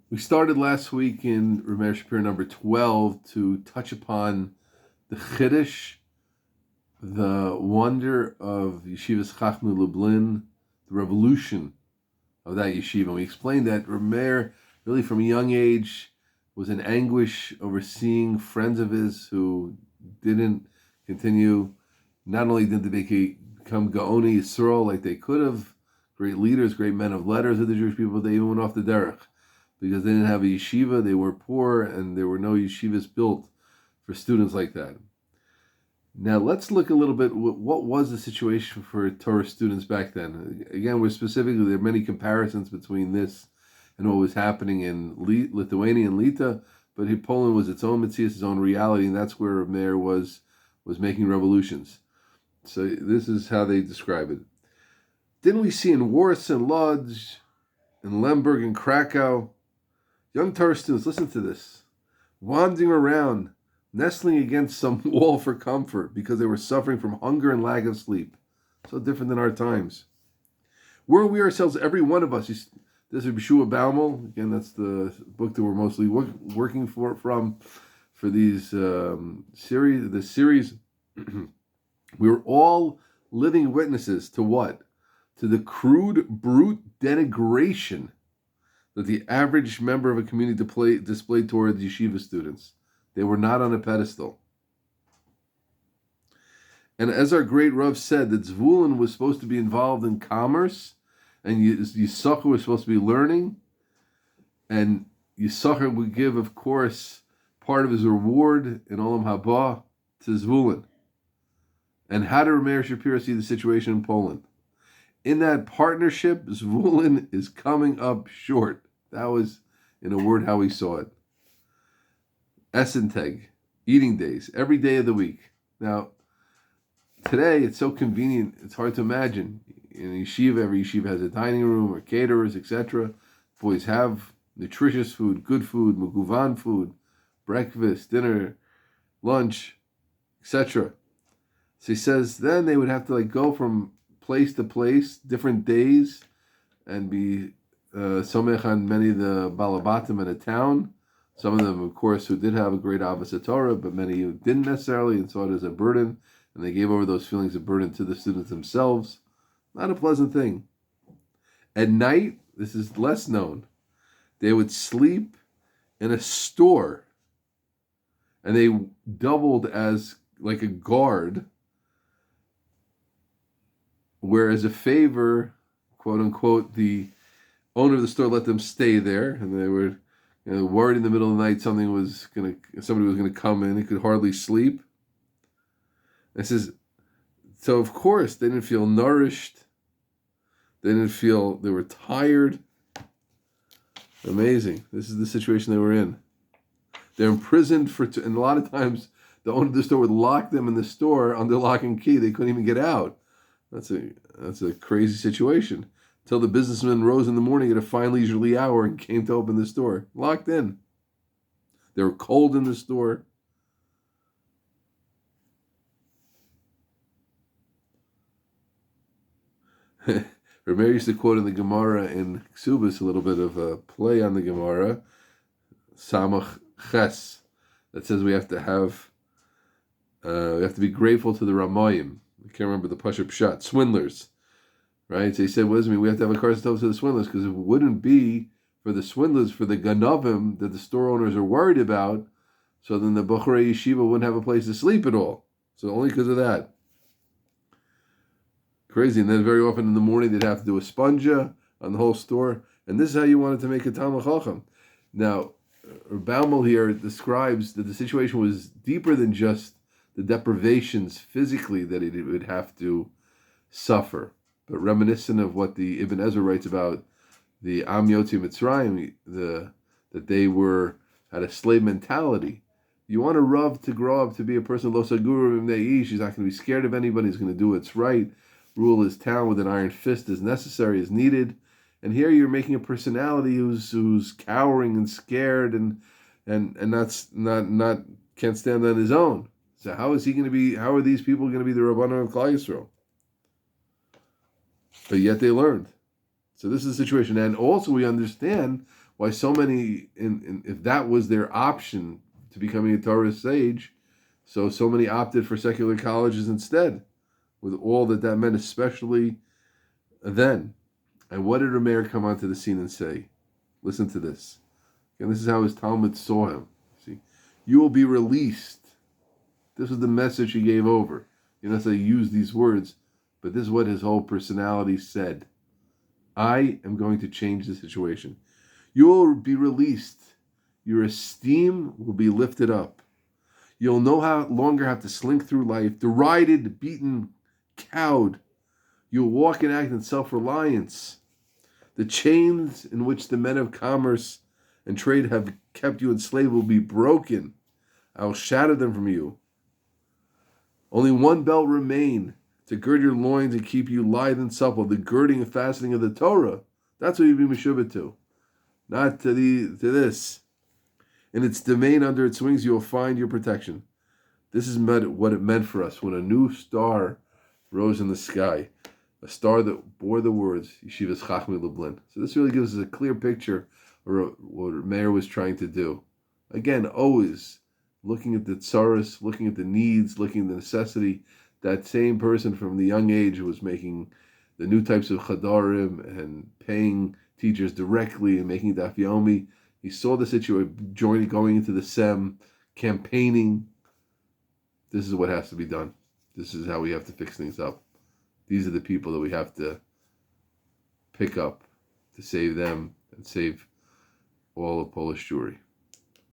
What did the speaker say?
We started last week in Rav Meir Shapiro number 12 to touch upon the Chiddush, the wonder of Yeshivas Chachmei Lublin, the revolution of that yeshiva. And we explained that Rav Meir, really from a young age, was in anguish over seeing friends of his who didn't continue. Not only did they become Gaoni Yisrael like they could have, great leaders, great men of letters of the Jewish people, they even went off the derech. Because they didn't have a yeshiva, they were poor, and there were no yeshivas built for students like that. Now let's look a little bit, what was the situation for Torah students back then? Again, there are many comparisons between this and what was happening in Lithuania and Lita, but Poland was its own Metzias, its own reality, and that's where Rav Meir was making revolutions. So this is how they describe it. Didn't we see in Warsaw and Lodz, in Lemberg and Krakow, young Torah students, listen to this, wandering around, nestling against some wall for comfort because they were suffering from hunger and lack of sleep. So different than our times. Weren't we ourselves, every one of us, this is Yeshua Baumel, again, that's the book that we're mostly working for these series. We were all living witnesses to what? To the crude, brute denigration that the average member of a community displayed toward the yeshiva students. They were not on a pedestal. And as our great Rav said, that Zvulun was supposed to be involved in commerce, and Yisachar was supposed to be learning, and Yisachar would give, of course, part of his reward in Olam Haba to Zvulun. And how did Rav Meir Shapiro see the situation in Poland? In that partnership, Zvulun is coming up short. That was, in a word, how he saw it. Essenteg, eating days, every day of the week. Now, today it's so convenient, it's hard to imagine. In a yeshiva, every yeshiva has a dining room or caterers, etc. Boys have nutritious food, good food, meguvan food, breakfast, dinner, lunch, etc. So he says then they would have to go from place to place, different days, and be somech on many of the balabatim in a town. Some of them, of course, who did have a great avos Torah, but many who didn't necessarily and saw it as a burden, and they gave over those feelings of burden to the students themselves. Not a pleasant thing. At night, this is less known, they would sleep in a store, and they doubled as like a guard, where as a favor, quote unquote, the owner of the store let them stay there, and they were worried in the middle of the night somebody was gonna come in. He could hardly sleep. It says, so of course they didn't feel nourished. They were tired. Amazing. This is the situation they were in. They're imprisoned and a lot of times the owner of the store would lock them in the store under lock and key. They couldn't even get out. That's a crazy situation. Until the businessman rose in the morning at a fine leisurely hour and came to open the store. Locked in. They were cold in the store. Rav Meir used to quote in the Gemara in Ksubis a little bit of a play on the Gemara, Samach Ches, that says we have to be grateful to the Ramayim. I can't remember the Pashup Pshat, swindlers. Right? So he said, what does it mean? We have to have a karstov to the swindlers, because it wouldn't be for the swindlers, for the ganavim that the store owners are worried about, so then the Bochrei Yeshiva wouldn't have a place to sleep at all. So only because of that. Crazy. And then very often in the morning they'd have to do a sponja on the whole store. And this is how you wanted to make a Talmud Chacham. Now, Baumel here describes that the situation was deeper than just the deprivations physically that it would have to suffer, but reminiscent of what the Ibn Ezra writes about the Am Yotzi Mitzrayim, that they had a slave mentality. You want a Rav to grow up to be a person, lo saguru b'mnei ish. He's not going to be scared of anybody. He's going to do what's right, rule his town with an iron fist as necessary, as needed. And here you're making a personality who's cowering and scared and not can't stand on his own. So how is he going to be? How are these people going to be the Rabbanan of Klal Yisrael? But yet they learned. So this is the situation, and also we understand why so many, if that was their option to becoming a Torah sage, so many opted for secular colleges instead, with all that meant, especially then. And what did Rav Meir come onto the scene and say? Listen to this. And this is how his Talmud saw him. See, you will be released. This is the message he gave over. You know, so he used these words, but this is what his whole personality said. I am going to change the situation. You will be released. Your esteem will be lifted up. You'll no longer have to slink through life, derided, beaten, cowed. You'll walk and act in self-reliance. The chains in which the men of commerce and trade have kept you enslaved will be broken. I will shatter them from you. Only one belt remain to gird your loins and keep you lithe and supple, the girding and fastening of the Torah. That's what you'd be meshubah to, not to this. In its domain under its wings you will find your protection. This is what it meant for us when a new star rose in the sky, a star that bore the words Yeshivas Chachmei Lublin. So this really gives us a clear picture of what Meir was trying to do. Again, always looking at the tsaros, looking at the needs, looking at the necessity. That same person from the young age who was making the new types of chadarim and paying teachers directly and making daf yomi. He saw the situation, going into the SEM, campaigning. This is what has to be done. This is how we have to fix things up. These are the people that we have to pick up to save them and save all of Polish Jewry.